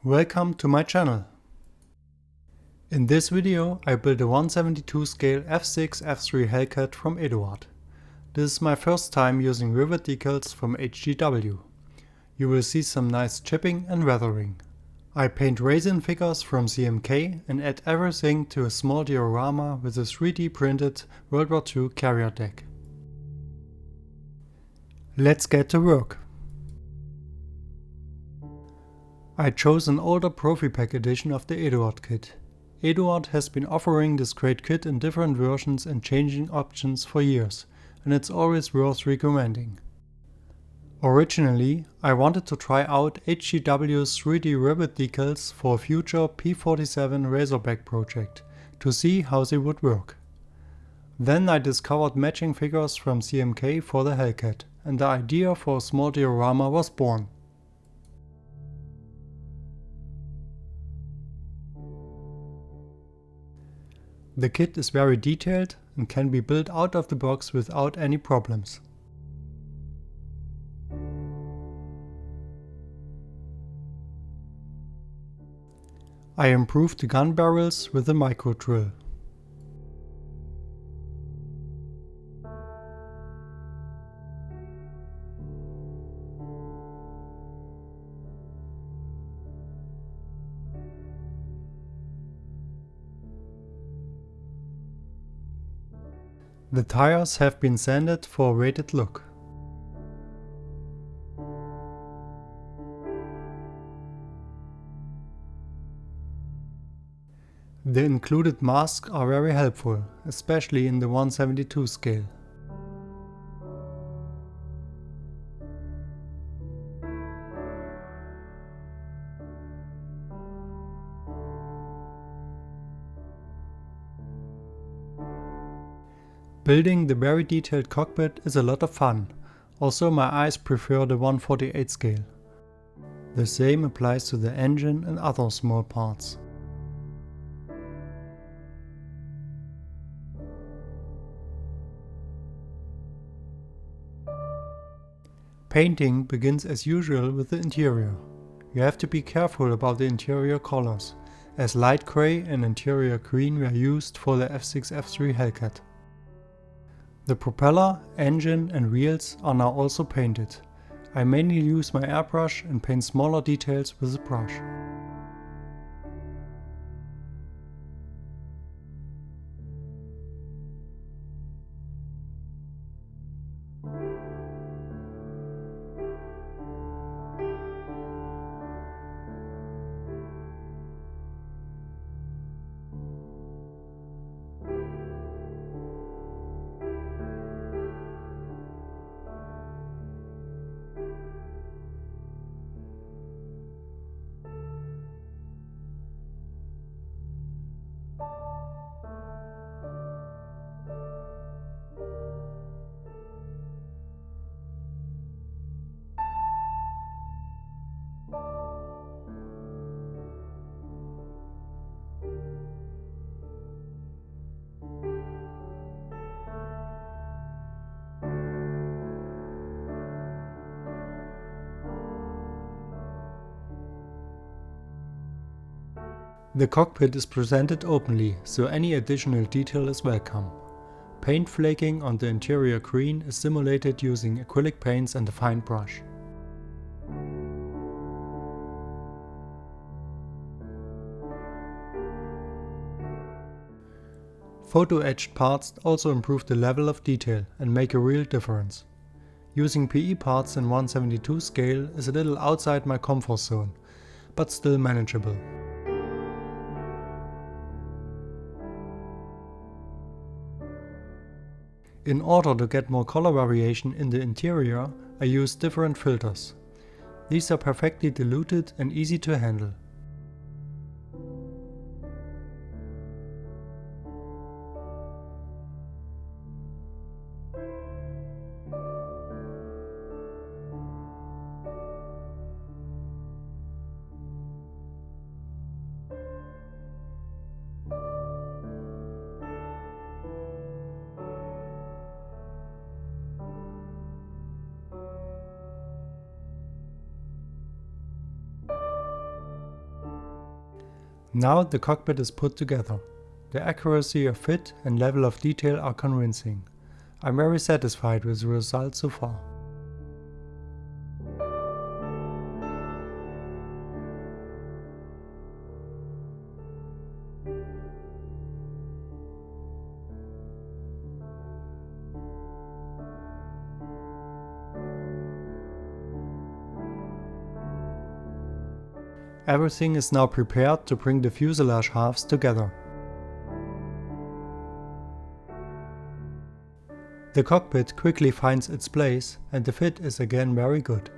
Welcome to my channel. In this video I built a 1/72 scale F6F-3 Hellcat from Eduard. This is my first time using rivet decals from HGW. You will see some nice chipping and weathering. I paint resin figures from CMK and add everything to a small diorama with a 3D printed World War II carrier deck. Let's get to work. I chose an older Profipack Edition of the Eduard kit. Eduard has been offering this great kit in different versions and changing options for years, and it's always worth recommending. Originally, I wanted to try out HGW's 3D Rivet Decals for a future P-47 Razorback project, to see how they would work. Then I discovered matching figures from CMK for the Hellcat, and the idea for a small diorama was born. The kit is very detailed and can be built out of the box without any problems. I improved the gun barrels with a micro drill. The tires have been sanded for a weighted look. The included masks are very helpful, especially in the 1/72 scale. Building the very detailed cockpit is a lot of fun, also my eyes prefer the 1/48 scale. The same applies to the engine and other small parts. Painting begins as usual with the interior. You have to be careful about the interior colors, as light grey and interior green were used for the F6F-3 Hellcat. The propeller, engine and wheels are now also painted. I mainly use my airbrush and paint smaller details with a brush. The cockpit is presented openly, so any additional detail is welcome. Paint flaking on the interior green is simulated using acrylic paints and a fine brush. Photo-etched parts also improve the level of detail and make a real difference. Using PE parts in 1/72 scale is a little outside my comfort zone, but still manageable. In order to get more color variation in the interior, I use different filters. These are perfectly diluted and easy to handle. Now the cockpit is put together. The accuracy of fit and level of detail are convincing. I'm very satisfied with the result so far. Everything is now prepared to bring the fuselage halves together. The cockpit quickly finds its place and the fit is again very good.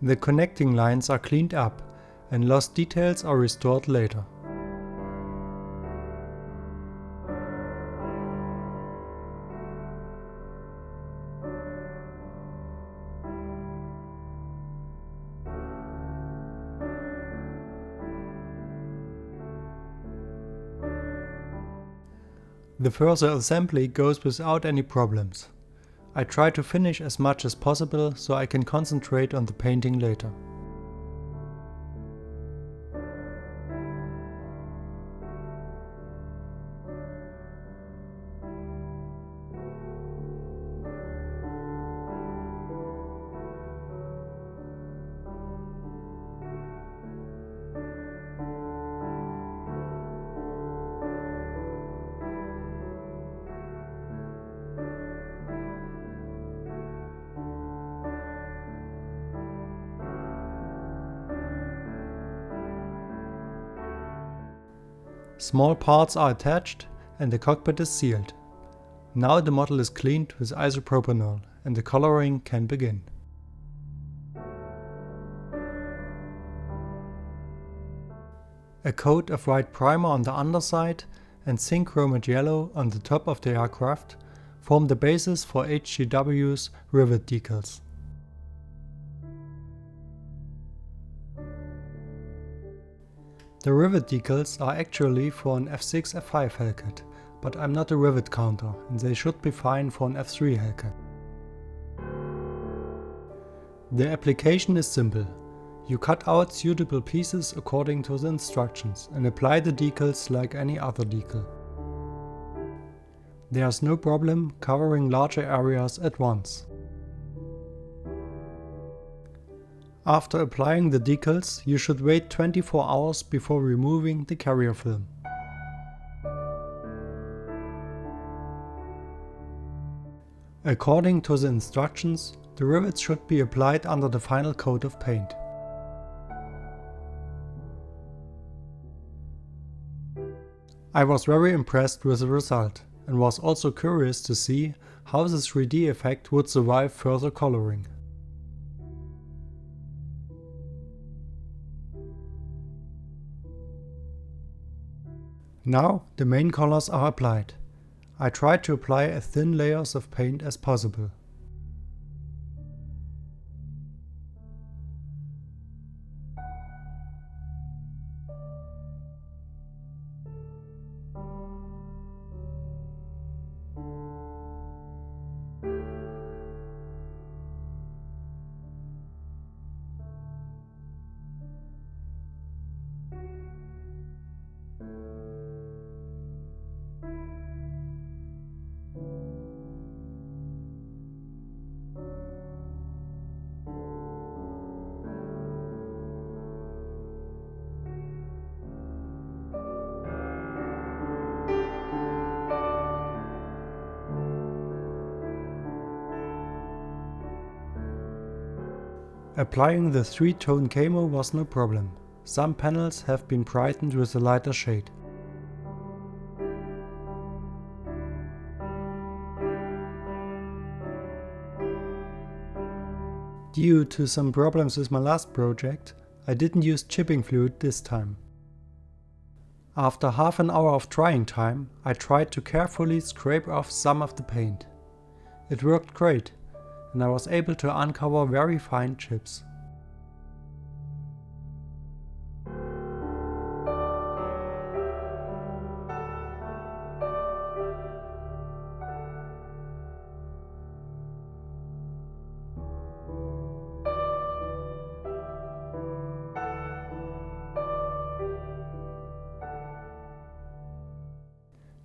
The connecting lines are cleaned up and lost details are restored later. The further assembly goes without any problems. I try to finish as much as possible so I can concentrate on the painting later. Small parts are attached and the cockpit is sealed. Now the model is cleaned with isopropanol and the coloring can begin. A coat of white primer on the underside and zinc chromed yellow on the top of the aircraft form the basis for HGW's Rivet Decals. The rivet decals are actually for an F6F-3 Hellcat, but I'm not a rivet counter and they should be fine for an F3 Hellcat. The application is simple. You cut out suitable pieces according to the instructions and apply the decals like any other decal. There's no problem covering larger areas at once. After applying the decals, you should wait 24 hours before removing the carrier film. According to the instructions, the rivets should be applied under the final coat of paint. I was very impressed with the result and was also curious to see how the 3D effect would survive further coloring. Now the main colors are applied. I tried to apply as thin layers of paint as possible. Applying the 3-tone camo was no problem. Some panels have been brightened with a lighter shade. Due to some problems with my last project, I didn't use chipping fluid this time. After half an hour of drying time, I tried to carefully scrape off some of the paint. It worked great, and I was able to uncover very fine chips.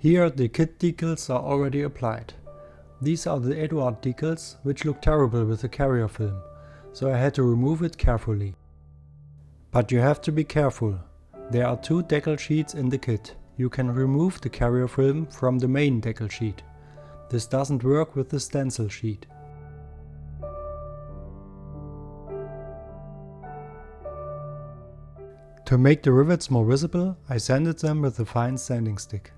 Here the kit decals are already applied. These are the Eduard decals, which look terrible with the carrier film, so I had to remove it carefully. But you have to be careful. There are two decal sheets in the kit. You can remove the carrier film from the main decal sheet. This doesn't work with the stencil sheet. To make the rivets more visible, I sanded them with a fine sanding stick.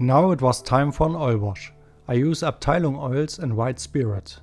Now it was time for an oil wash. I use Abteilung oils and white spirit.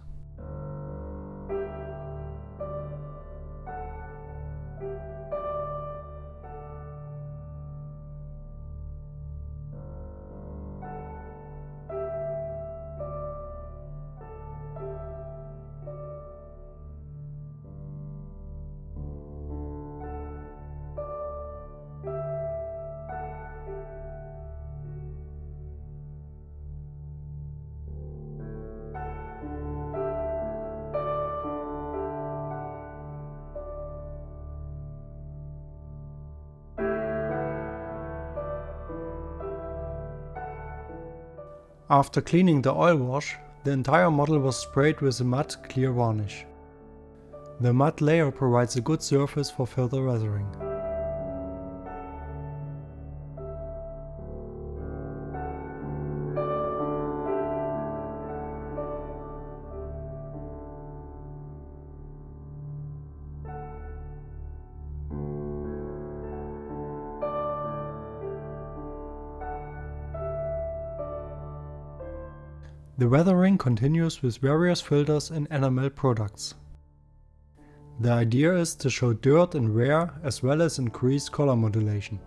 After cleaning the oil wash, the entire model was sprayed with a matte clear varnish. The matte layer provides a good surface for further weathering. The weathering continues with various filters and enamel products. The idea is to show dirt and wear as well as increase color modulation.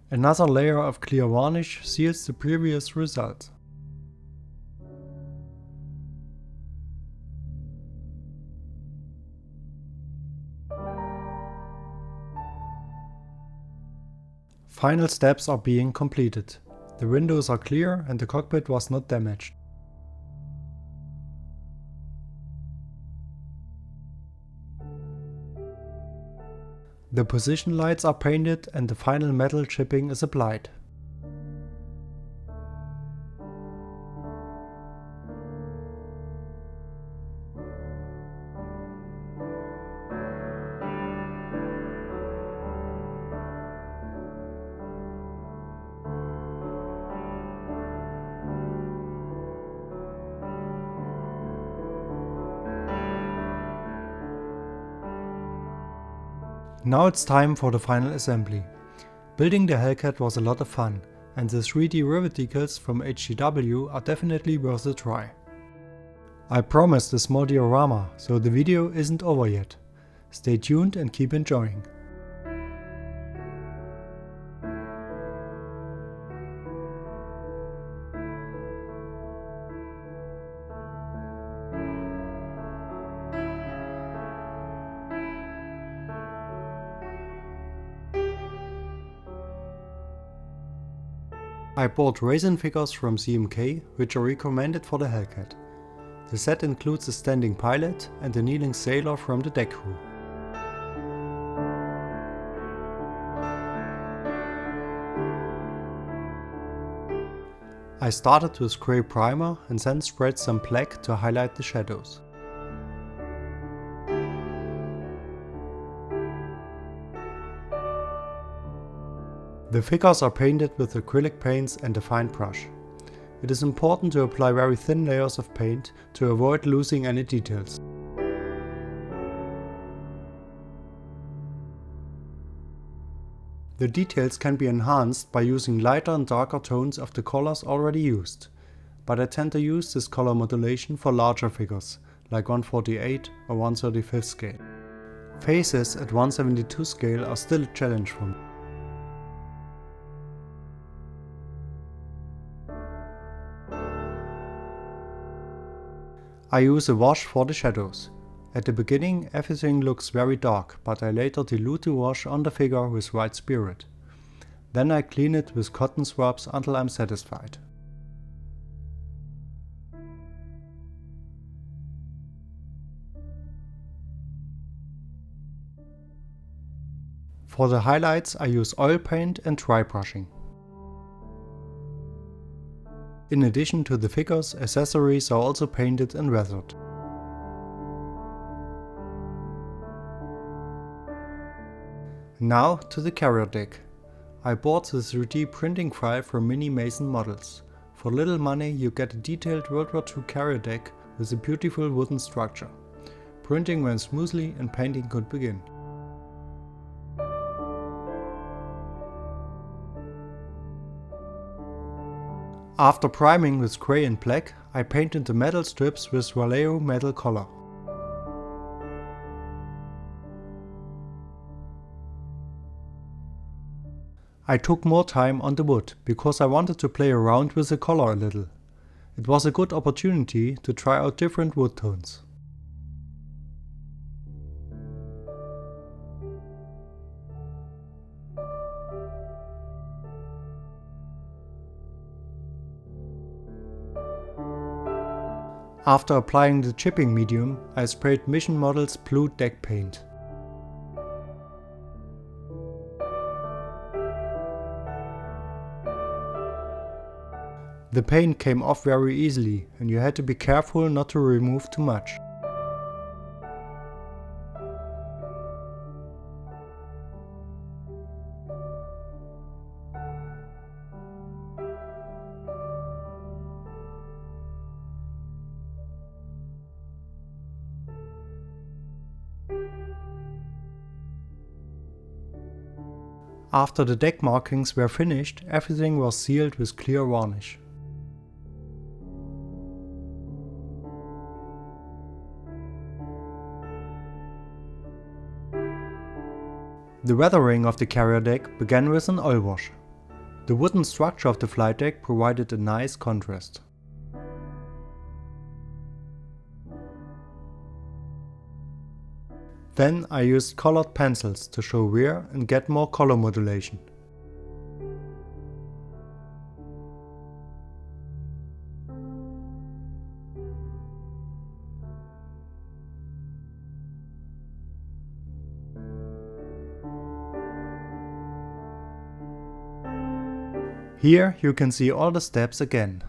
Another layer of clear varnish seals the previous result. Final steps are being completed. The windows are clear and the cockpit was not damaged. The position lights are painted and the final metal chipping is applied. Now it's time for the final assembly. Building the Hellcat was a lot of fun, and the 3D rivet decals from HGW are definitely worth a try. I promised a small diorama, so the video isn't over yet. Stay tuned and keep enjoying. I bought resin figures from CMK, which are recommended for the Hellcat. The set includes a standing pilot and a kneeling sailor from the deck crew. I started with grey primer and then sprayed some black to highlight the shadows. The figures are painted with acrylic paints and a fine brush. It is important to apply very thin layers of paint to avoid losing any details. The details can be enhanced by using lighter and darker tones of the colors already used, but I tend to use this color modulation for larger figures, like 1/48 or 1/35 scale. Faces at 1/72 scale are still a challenge for me. I use a wash for the shadows. At the beginning everything looks very dark, but I later dilute the wash on the figure with white spirit. Then I clean it with cotton swabs until I'm satisfied. For the highlights I use oil paint and dry brushing. In addition to the figures, accessories are also painted and weathered. Now to the carrier deck. I bought the 3D printing file from Mini Mason Models. For little money you get a detailed World War II carrier deck with a beautiful wooden structure. Printing went smoothly and painting could begin. After priming with grey and black, I painted the metal strips with Vallejo metal color. I took more time on the wood, because I wanted to play around with the color a little. It was a good opportunity to try out different wood tones. After applying the chipping medium, I sprayed Mission Models blue deck paint. The paint came off very easily and you had to be careful not to remove too much. After the deck markings were finished, everything was sealed with clear varnish. The weathering of the carrier deck began with an oil wash. The wooden structure of the flight deck provided a nice contrast. Then I used colored pencils to show wear and get more color modulation. Here you can see all the steps again.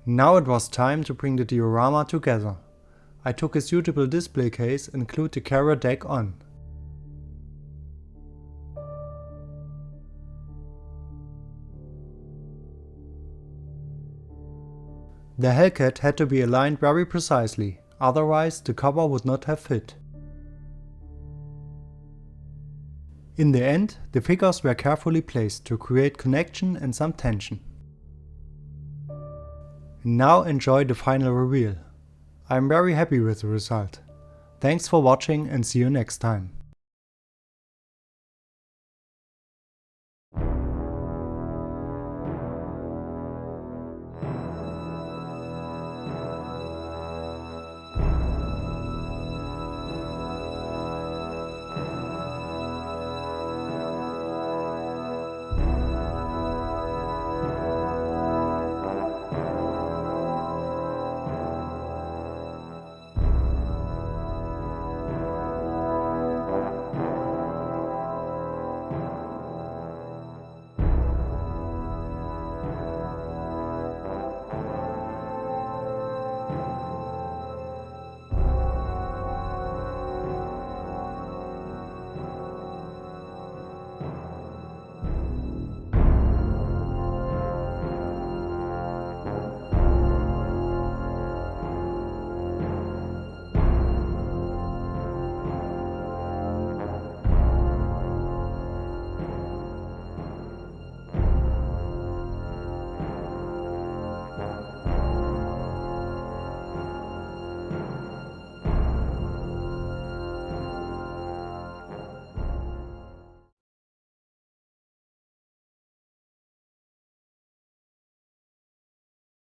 Now it was time to bring the diorama together. I took a suitable display case and glued the carrier deck on. The Hellcat had to be aligned very precisely, otherwise the cover would not have fit. In the end, the figures were carefully placed to create connection and some tension. Now enjoy the final reveal. I am very happy with the result. Thanks for watching and see you next time.